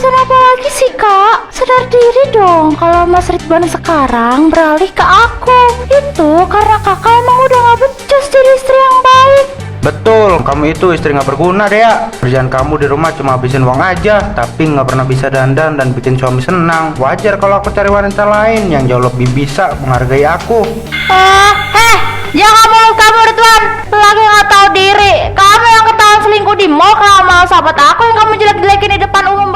Alasan apa lagi sih kak? Sadar diri dong kalau Mas Ridwan sekarang beralih ke aku. Itu karena kakak emang udah gak becus jadi istri yang baik. Betul, kamu itu istri nggak berguna deh ya. Kerjaan kamu di rumah cuma habisin uang aja, tapi nggak pernah bisa dandan dan bikin suami senang. Wajar kalau aku cari wanita lain yang jauh lebih bisa menghargai aku. Jangan mulut kamu Ridwan. Lagi gak tahu diri. Kamu yang ketahuan selingkuh di mall sama sahabat aku yang kamu jelek-jelekin di depan umum.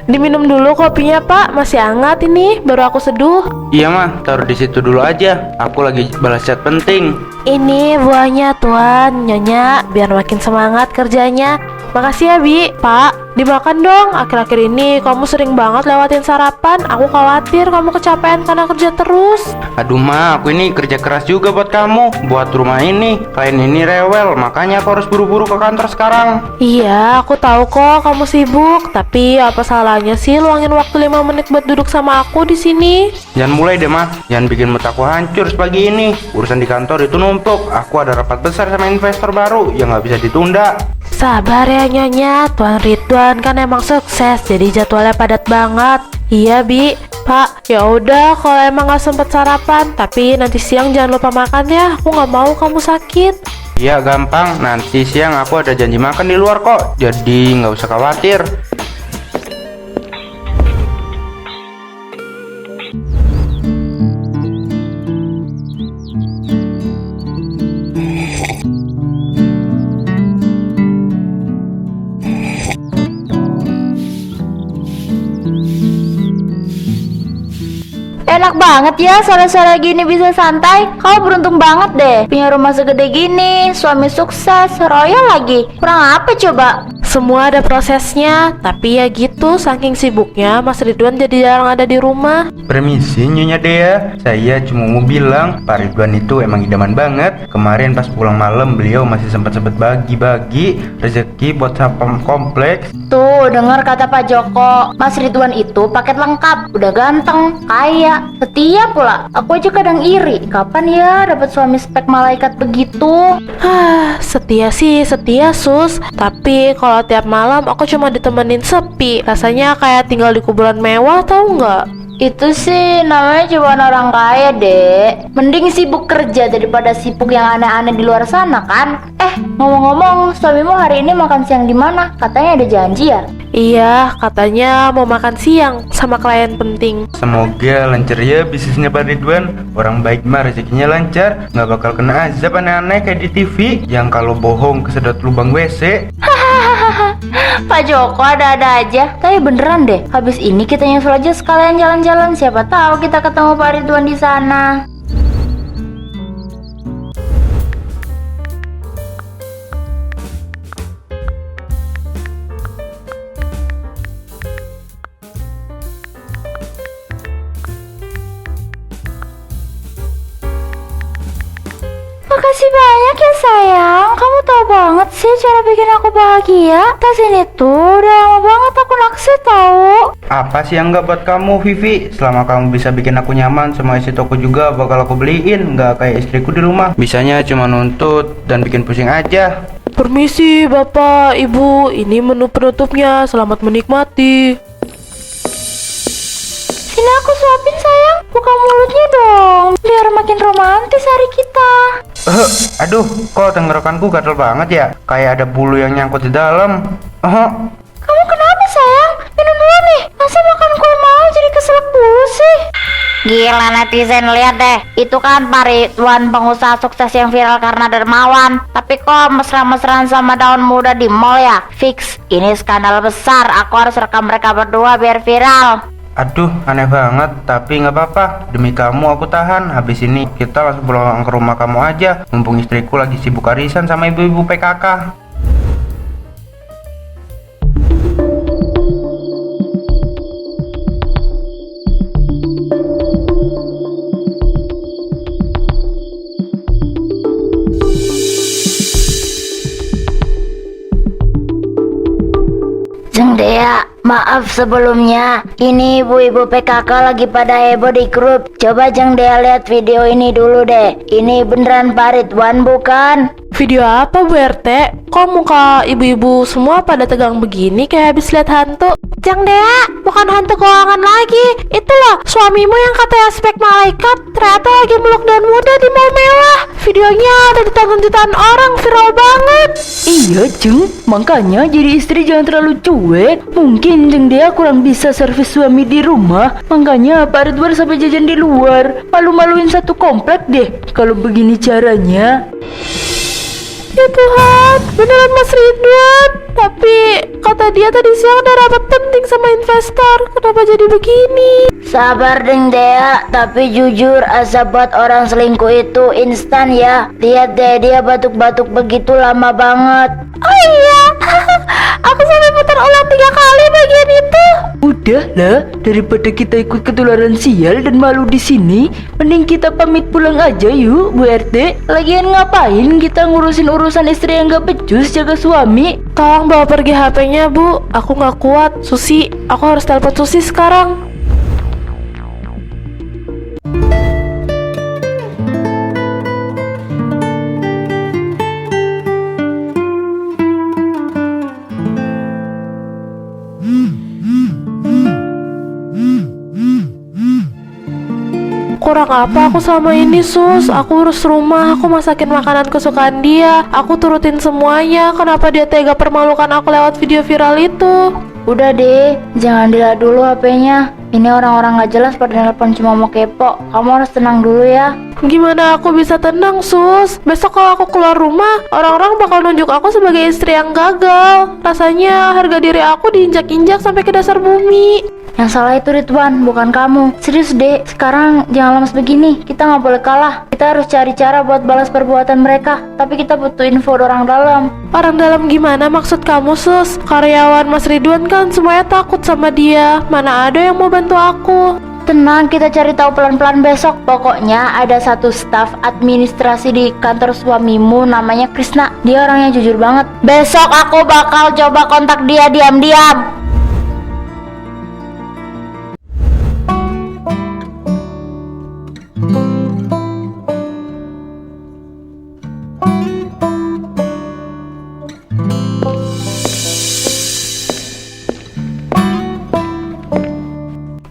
Diminum dulu kopinya Pak, masih hangat ini, baru aku seduh. Iya mah, taruh di situ dulu aja. Aku lagi balas chat penting. Ini buahnya Tuan, Nyonya, biar makin semangat kerjanya. Makasih ya Bi. Pak, dimakan dong. Akhir-akhir ini kamu sering banget lewatin sarapan. Aku khawatir kamu kecapean karena kerja terus. Aduh ma, aku ini kerja keras juga buat kamu, buat rumah ini. Klien ini rewel, makanya aku harus buru-buru ke kantor sekarang. Iya, aku tahu kok kamu sibuk. Tapi apa salahnya sih luangin waktu 5 menit buat duduk sama aku di sini? Jangan mulai deh mah, jangan bikin mood aku hancur sepagi ini. Urusan di kantor itu numpuk. Aku ada rapat besar sama investor baru yang nggak bisa ditunda. Sabar ya Nyonya, Tuan Ridwan kan emang sukses, jadi jadwalnya padat banget. Iya Bi. Pak, ya udah kalau emang nggak sempet sarapan, tapi nanti siang jangan lupa makan ya. Aku nggak mau kamu sakit. Iya gampang, nanti siang aku ada janji makan di luar kok, jadi nggak usah khawatir. Enak banget ya sore-sore gini bisa santai. Kau beruntung banget deh punya rumah segede gini, suami sukses, royal lagi. Kurang apa coba? Semua ada prosesnya, tapi ya gitu, saking sibuknya Mas Ridwan jadi jarang ada di rumah. Permisi Nyonya Dea, saya cuma mau bilang Pak Ridwan itu emang idaman banget. Kemarin pas pulang malam beliau masih sempat-sempat bagi-bagi rezeki buat satpam kompleks. Tuh, dengar kata Pak Joko, Mas Ridwan itu paket lengkap, udah ganteng, kaya, setia pula. Aku aja kadang iri, kapan ya dapat suami spek malaikat begitu? Setia sih, setia sus. Tapi kalau tiap malam aku cuma ditemenin sepi. Rasanya kayak tinggal di kuburan mewah, tahu nggak? Itu sih namanya cobaan orang kaya, Dek. Mending sibuk kerja daripada sibuk yang aneh-aneh di luar sana kan? Ngomong-ngomong, suamimu hari ini makan siang di mana? Katanya ada janji ya? Iya, katanya mau makan siang sama klien penting. Semoga lancar ya bisnisnya Pak Ridwan. Orang baik mah rezekinya lancar, nggak bakal kena azab aneh-aneh kayak di TV yang kalau bohong kesedot lubang WC. Pak Joko ada-ada aja. Tapi beneran deh, habis ini kita nyusul aja sekalian jalan-jalan. Siapa tahu kita ketemu Pak Ridwan di sana. Makasih banyak ya sayang. Kamu tahu banget sih cara bikin aku bahagia. Tas ini tuh udah lama banget aku naksir tahu. Apa sih yang nggak buat kamu Vivi? Selama kamu bisa bikin aku nyaman, semua isi toko juga bakal aku beliin. Nggak kayak istriku di rumah, bisanya cuma nuntut dan bikin pusing aja. Permisi Bapak, Ibu, ini menu penutupnya. Selamat menikmati. Sini aku suapin sayang. Buka mulutnya dong, biar makin romantis hari kita. Aduh, kok tenggorokanku gatel banget ya? Kayak ada bulu yang nyangkut di dalam. Kamu kenapa sayang? Minum dulu nih. Masa makan kue mau jadi keselak dulu sih? Gila netizen, lihat deh. Itu kan Pak Ridwan, pengusaha sukses yang viral karena dermawan. Tapi kok mesra-mesraan sama daun muda di mall ya? Fix, ini skandal besar. Aku harus rekam mereka berdua biar viral. Aduh, aneh banget, tapi nggak apa-apa. Demi kamu aku tahan. Habis ini kita langsung pulang ke rumah kamu aja. Mumpung istriku lagi sibuk arisan sama ibu-ibu PKK. Jeng Dea, Maaf sebelumnya, ini ibu-ibu PKK lagi pada heboh di grup. Coba Jeng Dea lihat video ini dulu deh. Ini beneran Pak Ridwan bukan? Video apa Bu RT? Kok muka ibu-ibu semua pada tegang begini kayak habis lihat hantu? Jang Dea, bukan hantu keuangan lagi. Itu loh, suamimu yang katanya spek malaikat ternyata lagi meluk dan muda di mall mewah. Videonya ada ditonton jutaan orang, viral banget. Iya Jeng, makanya jadi istri jangan terlalu cuek. Mungkin Jeng Dea kurang bisa servis suami di rumah, makanya Pak Ridwan sampai jajan di luar. Malu-maluin satu komplek deh kalau begini caranya. Ya Tuhan, beneran Mas Ridwan. Tapi kata dia tadi siang ada rapat penting sama investor. Kenapa jadi begini? Sabar Deng Dea, tapi jujur asa buat orang selingkuh itu instan ya. Lihat deh dia batuk-batuk begitu lama banget. Oh iya, aku sampai putar ulang 3 kali bagian itu. Udahlah, daripada kita ikut ketularan sial dan malu di sini, mending kita pamit pulang aja yuk Bu RT. Lagian ngapain kita ngurusin urusan istri yang gak becus jaga suami? Tolong bawa pergi HP-nya Bu, aku nggak kuat. Susi, aku harus telepon Susi sekarang. Kurang apa aku sama ini Sus? Aku urus rumah, aku masakin makanan kesukaan dia, aku turutin semuanya. Kenapa dia tega permalukan aku lewat video viral itu? Udah deh, jangan dilihat dulu HP-nya. Ini orang-orang gak jelas pada nelpon cuma mau kepo. Kamu harus tenang dulu ya. Gimana aku bisa tenang Sus? Besok kalau aku keluar rumah, orang-orang bakal nunjuk aku sebagai istri yang gagal. Rasanya harga diri aku diinjak-injak sampai ke dasar bumi. Yang salah itu Ridwan, bukan kamu. Serius deh, sekarang jangan lemes begini. Kita nggak boleh kalah. Kita harus cari cara buat balas perbuatan mereka. Tapi kita butuh info orang dalam. Orang dalam gimana maksud kamu Sus? Karyawan Mas Ridwan kan semuanya takut sama dia. Mana ada yang mau bantu aku? Tenang, kita cari tahu pelan-pelan besok. Pokoknya ada satu staf administrasi di kantor suamimu namanya Krisna. Dia orangnya jujur banget. Besok aku bakal coba kontak dia diam-diam.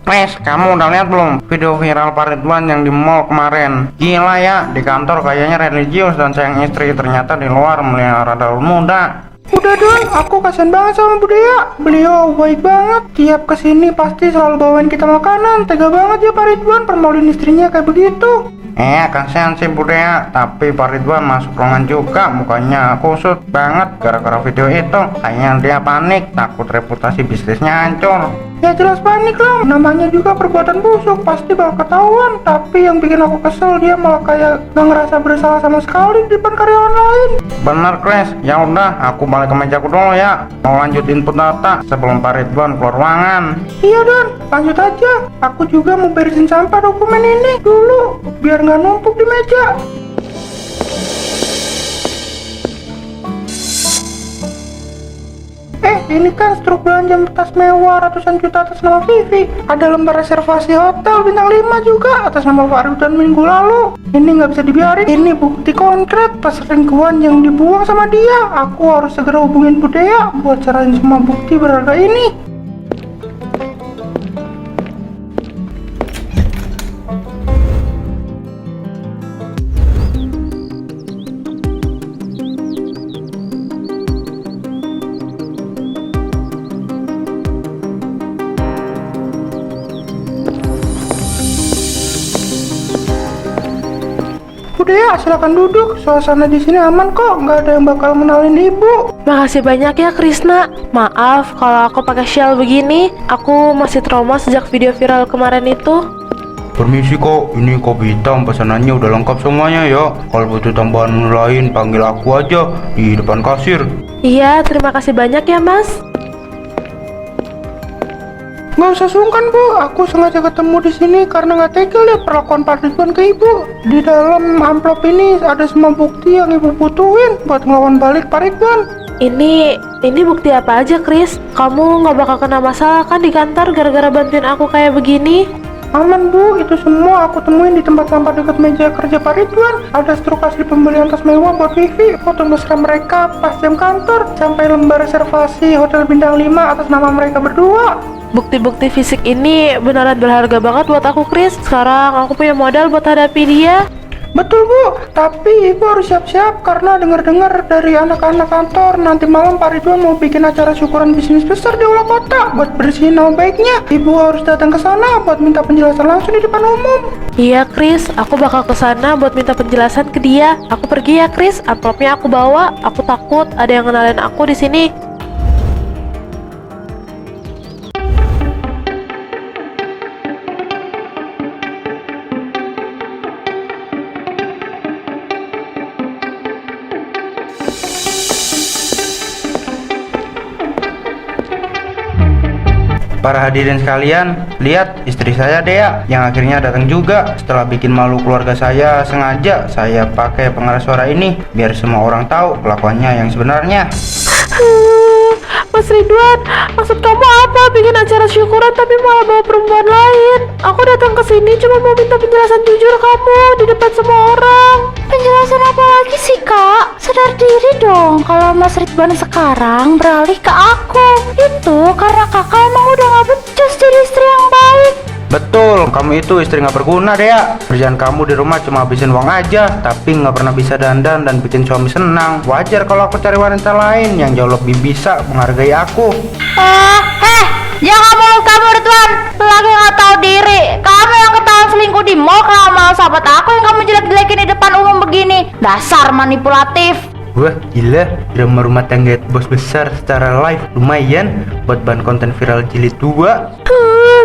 Mas, kamu udah lihat belum video viral Pak Ridwan yang di mall kemarin? Gila ya, di kantor kayaknya religius dan sayang istri, ternyata di luar melihara daun muda. Udah Don, aku kasihan banget sama Bu Dea. Beliau baik banget, tiap kesini pasti selalu bawain kita makanan. Tega banget ya Pak Ridwan permaluin istrinya kayak begitu. Kasihan sih Bu Dea, tapi Pak Ridwan masuk ruangan juga, mukanya kusut banget gara-gara video itu. Kayaknya dia panik, takut reputasi bisnisnya hancur. Ya jelas panik lah, namanya juga perbuatan busuk, pasti bakal ketahuan. Tapi yang bikin aku kesel, dia malah kayak gak ngerasa bersalah sama sekali di depan karyawan lain. Bener Kres, ya udah, aku balik ke mejaku dulu ya. Mau lanjut input data sebelum Pak Ridwan keluar ruangan. Iya Don, lanjut aja. Aku juga mau beresin sampah dokumen ini dulu, biar nggak numpuk di meja. Ini kan struk belanja tas mewah ratusan juta atas nama Vivi. Ada lembar reservasi hotel bintang 5 juga atas nama Pak Ridwan minggu lalu. Ini nggak bisa dibiarin. Ini bukti konkret perselingkuhan yang dibuang sama dia. Aku harus segera hubungin Bu Dea buat carain semua bukti berharga ini. Udah ya, silakan duduk. Suasana di sini aman kok, nggak ada yang bakal mengenalin ibu. Makasih banyak ya Krisna. Maaf kalau aku pakai shawl begini. Aku masih trauma sejak video viral kemarin itu. Permisi kok, ini kopi hitam pesanannya udah lengkap semuanya ya. Kalau butuh tambahan lain panggil aku aja di depan kasir. Iya, terima kasih banyak ya Mas. Nggak usah sungkan Bu, aku sengaja ketemu di sini karena nggak tega lihat perlakuan Pak Ridwan ke Ibu. Di dalam amplop ini ada semua bukti yang Ibu butuhin buat ngelawan balik Pak Ridwan. Ini bukti apa aja, Chris? Kamu nggak bakal kena masalah kan di kantor gara-gara bantuin aku kayak begini? Aman Bu, itu semua aku temuin di tempat sampah dekat meja kerja Pak Ridwan. Ada struk asli pembelian tas mewah buat Vivi, foto mesra mereka pas jam kantor, sampai lembar reservasi hotel bintang 5 atas nama mereka berdua. Bukti-bukti fisik ini beneran berharga banget buat aku, Chris. Sekarang aku punya modal buat hadapi dia. Betul Bu, tapi Ibu harus siap-siap karena dengar-dengar dari anak-anak kantor nanti malam Pak Ridwan mau bikin acara syukuran bisnis besar di Ulah Kota buat bersihin nama baiknya. Ibu harus datang ke sana buat minta penjelasan langsung di depan umum. Iya, Chris. Aku bakal ke sana buat minta penjelasan ke dia. Aku pergi ya, Chris. Amplopnya aku bawa. Aku takut ada yang kenalin aku di sini. Para hadirin sekalian, lihat istri saya Dea yang akhirnya datang juga. Setelah bikin malu keluarga saya, sengaja saya pakai pengeras suara ini biar semua orang tahu kelakuannya yang sebenarnya. Mas Ridwan, maksud kamu apa bikin acara syukuran tapi malah bawa perempuan lain? Aku datang ke sini cuma mau minta penjelasan jujur kamu di depan semua orang. Penjelasan apa lagi sih kak? Sadar diri dong kalau Mas Ridwan sekarang beralih ke aku. Itu karena kakak emang udah gak becus jadi istri yang baik. Betul, kamu itu istri nggak berguna Dea. Kerjaan kamu di rumah cuma habisin uang aja, tapi nggak pernah bisa dandan dan bikin suami senang. Wajar kalau aku cari wanita lain yang jauh lebih bisa menghargai aku. Jangan mulut kamu Ridwan, lagi gak tahu diri. Kamu yang ketahuan selingkuh di mall kalau mau sahabat aku yang kamu jelek-jelekin di depan umum begini. Dasar manipulatif. Wah gila, drama rumah tangga bos besar secara live lumayan buat bahan konten viral jilid 2.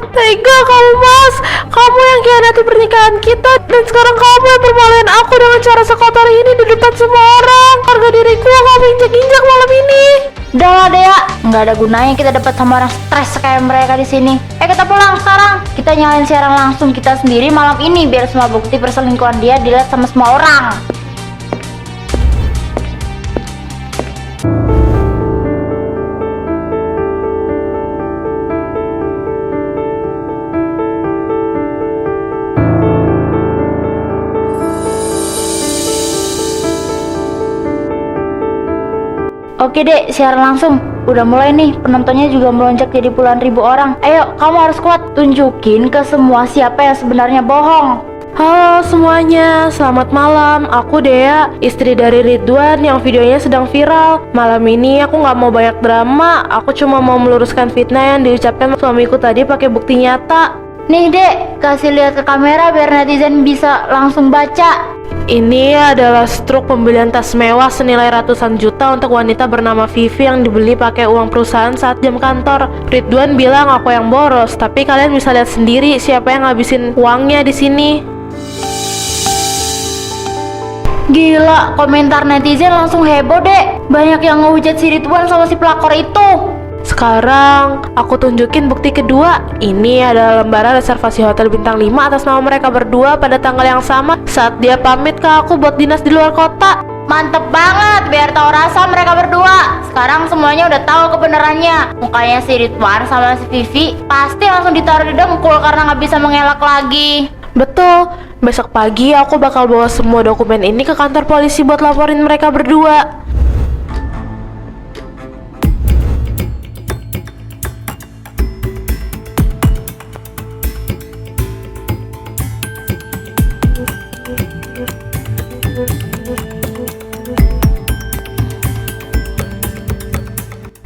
Tega kamu, Mas. Kamu yang khianati pernikahan kita dan sekarang kamu yang permaluin aku dengan cara sekotor ini di depan semua orang. Harga diriku yang kamu injak-injak malam ini. Udah lah Dea, nggak ada gunanya kita dapat sama orang stres kayak mereka di sini. Kita pulang sekarang. Kita nyalain siaran langsung kita sendiri malam ini biar semua bukti perselingkuhan dia dilihat sama semua orang. Oke dek, siaran langsung. Udah mulai nih, penontonnya juga melonjak jadi puluhan ribu orang. Ayo, kamu harus kuat. Tunjukin ke semua siapa yang sebenarnya bohong. Halo semuanya, selamat malam. Aku Dea, istri dari Ridwan yang videonya sedang viral. Malam ini aku nggak mau banyak drama. Aku cuma mau meluruskan fitnah yang diucapkan suamiku tadi pakai bukti nyata. Nih dek, kasih lihat ke kamera biar netizen bisa langsung baca. Ini adalah struk pembelian tas mewah senilai ratusan juta untuk wanita bernama Vivi yang dibeli pakai uang perusahaan saat jam kantor. Ridwan bilang aku yang boros, tapi kalian bisa lihat sendiri siapa yang ngabisin uangnya di sini. Gila, komentar netizen langsung heboh dek. Banyak yang ngehujat si Ridwan sama si pelakor itu. Sekarang aku tunjukin bukti kedua. Ini adalah lembaran reservasi hotel bintang 5 atas nama mereka berdua pada tanggal yang sama saat dia pamit ke aku buat dinas di luar kota. Mantep banget, biar tahu rasa mereka berdua. Sekarang semuanya udah tahu kebenarannya. Mukanya si Ridwan sama si Vivi pasti langsung ditaruh di dengkul karena nggak bisa mengelak lagi. Betul, besok pagi aku bakal bawa semua dokumen ini ke kantor polisi buat laporin mereka berdua.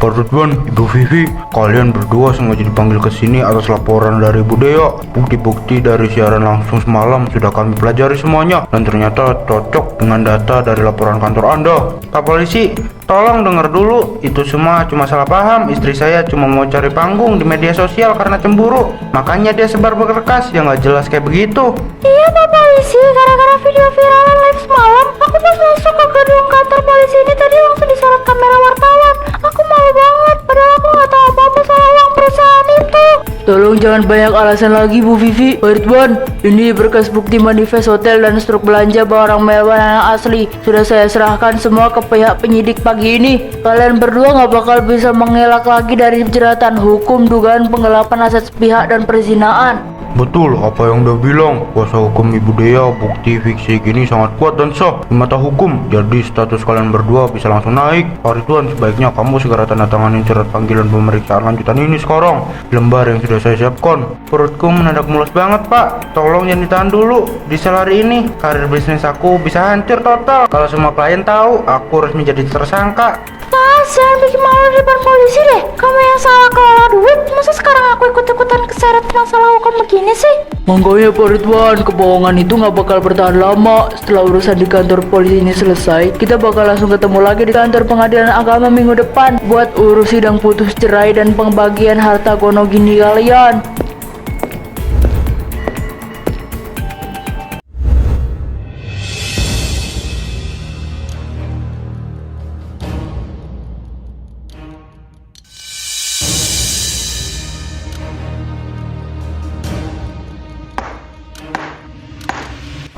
Pak Ridwan, Ibu Vivi, kalian berdua sengaja dipanggil ke sini atas laporan dari Bu Dea. Bukti-bukti dari siaran langsung semalam sudah kami pelajari semuanya dan ternyata cocok dengan data dari laporan kantor Anda. Pak Polisi, tolong dengar dulu, itu semua cuma salah paham. Istri saya cuma mau cari panggung di media sosial karena cemburu. Makanya dia sebar berkas yang nggak jelas kayak begitu. Iya Pak Polisi, gara-gara video viralan live semalam, aku pas masuk ke gedung kantor polisi ini tadi langsung disorot kamera wartawan. Aku malu banget, padahal aku nggak tahu apa-apa soal uang perusahaan itu. Tolong jangan banyak alasan lagi Bu Vivi. Pak Ridwan, ini berkas bukti manifest hotel dan struk belanja barang mewah yang asli. Sudah saya serahkan semua ke pihak penyidik pagi ini. Kalian berdua nggak bakal bisa mengelak lagi dari jeratan hukum dugaan penggelapan aset sepihak dan perzinaan. Betul apa yang udah bilang. Kuasa hukum Ibu Dea bukti fiksi kini sangat kuat dan sah di mata hukum. Jadi status kalian berdua bisa langsung naik. Pak Ridwan, sebaiknya kamu segera tanda tanganin surat panggilan pemeriksaan lanjutan ini sekarang. Lembar yang sudah saya siapkan. Perutku mendadak mulus banget Pak. Tolong jangan ditahan dulu. Di sel hari ini karir bisnis aku bisa hancur total. Kalau semua klien tahu aku resmi jadi tersangka. Mas, jangan bikin malu di depan polisi deh. Kamu yang salah kelola duit. Masa sekarang aku ikut-ikutan keseret masalah hukum begini sih? Makanya Pak Ridwan, kebohongan itu nggak bakal bertahan lama. Setelah urusan di kantor polisi ini selesai, kita bakal langsung ketemu lagi di kantor pengadilan agama minggu depan buat urus sidang putus cerai dan pembagian harta gono gini kalian.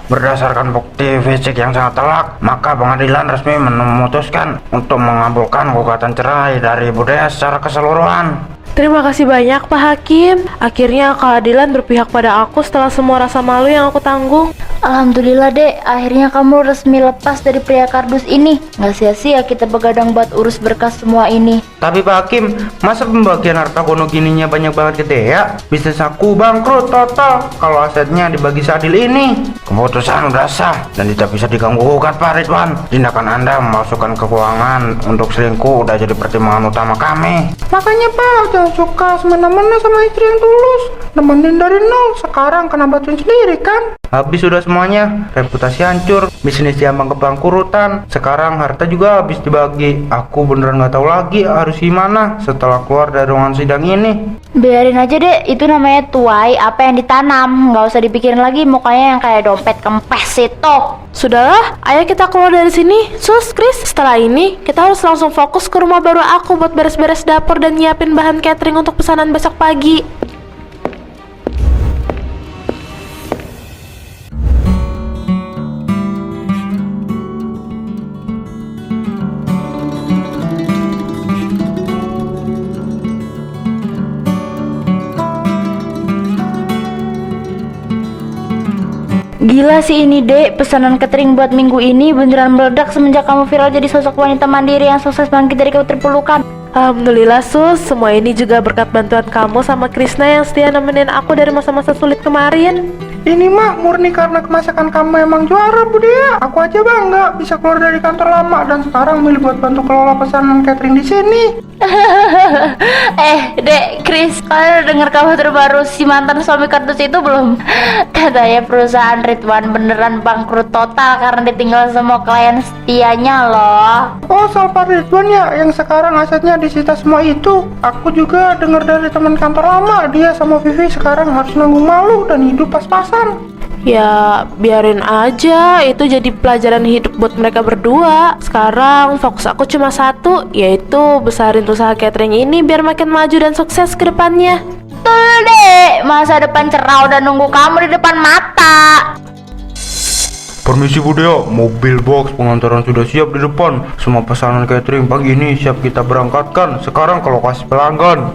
Berdasarkan bukti fisik yang sangat telak, maka pengadilan resmi memutuskan untuk mengabulkan gugatan cerai dari Ibu Dea secara keseluruhan. Terima kasih banyak Pak Hakim. Akhirnya keadilan berpihak pada aku setelah semua rasa malu yang aku tanggung. Alhamdulillah dek, akhirnya kamu resmi lepas dari pria kardus ini. Nggak sia-sia kita begadang buat urus berkas semua ini. Tapi Pak Hakim, masa pembagian harta gono gininya banyak banget ke Dea? Bisnis aku bangkrut total kalau asetnya dibagi seadil ini. Keputusan udah sah dan tidak bisa diganggu gugat Pak Ridwan. Tindakan Anda memasukkan keuangan untuk selingkuh udah jadi pertimbangan utama kami. Makanya Pak, jangan suka semena-mena sama istri yang tulus. Nemenin dari nol, sekarang kena batuin sendiri kan? Habis sudah semuanya, reputasi hancur, bisnis diambang kebangkrutan. Sekarang harta juga habis dibagi. Aku beneran nggak tahu lagi harus gimana setelah keluar dari ruangan sidang ini. Biarin aja deh, itu namanya tuai apa yang ditanam. Nggak usah dipikirin lagi mukanya yang kayak dompet kempes itu. Sudahlah, ayo kita keluar dari sini. Sus, Chris, setelah ini kita harus langsung fokus ke rumah baru aku buat beres-beres dapur dan nyiapin bahan catering untuk pesanan besok pagi. Gila sih ini dek, pesanan catering buat minggu ini beneran meledak semenjak kamu viral jadi sosok wanita mandiri yang sukses bangkit dari keterpurukan. Alhamdulillah Sus, semua ini juga berkat bantuan kamu sama Krisna yang setia nemenin aku dari masa-masa sulit kemarin. Ini mah murni karena kemasakan kamu emang juara Bu Dea. Aku aja bangga bisa keluar dari kantor lama dan sekarang milih buat bantu kelola pesanan catering di sini. Dek, Chris, kalian dengar kabar terbaru si mantan suami kardus itu belum? Katanya perusahaan Ridwan beneran bangkrut total karena ditinggal semua klien setianya loh. Oh, soal Pak Ridwan ya, yang sekarang asetnya disita semua itu. Aku juga dengar dari teman kantor lama, dia sama Vivi sekarang harus nanggung malu dan hidup pas-pasan. Ya, biarin aja, itu jadi pelajaran hidup buat mereka berdua. Sekarang fokus aku cuma satu, yaitu besarin usaha catering ini biar makin maju dan sukses ke depannya. Betul dek, masa depan cerah udah nunggu kamu di depan mata. Permisi Bu Dea, mobil box pengantaran sudah siap di depan. Semua pesanan catering pagi ini siap kita berangkatkan. Sekarang ke lokasi pelanggan.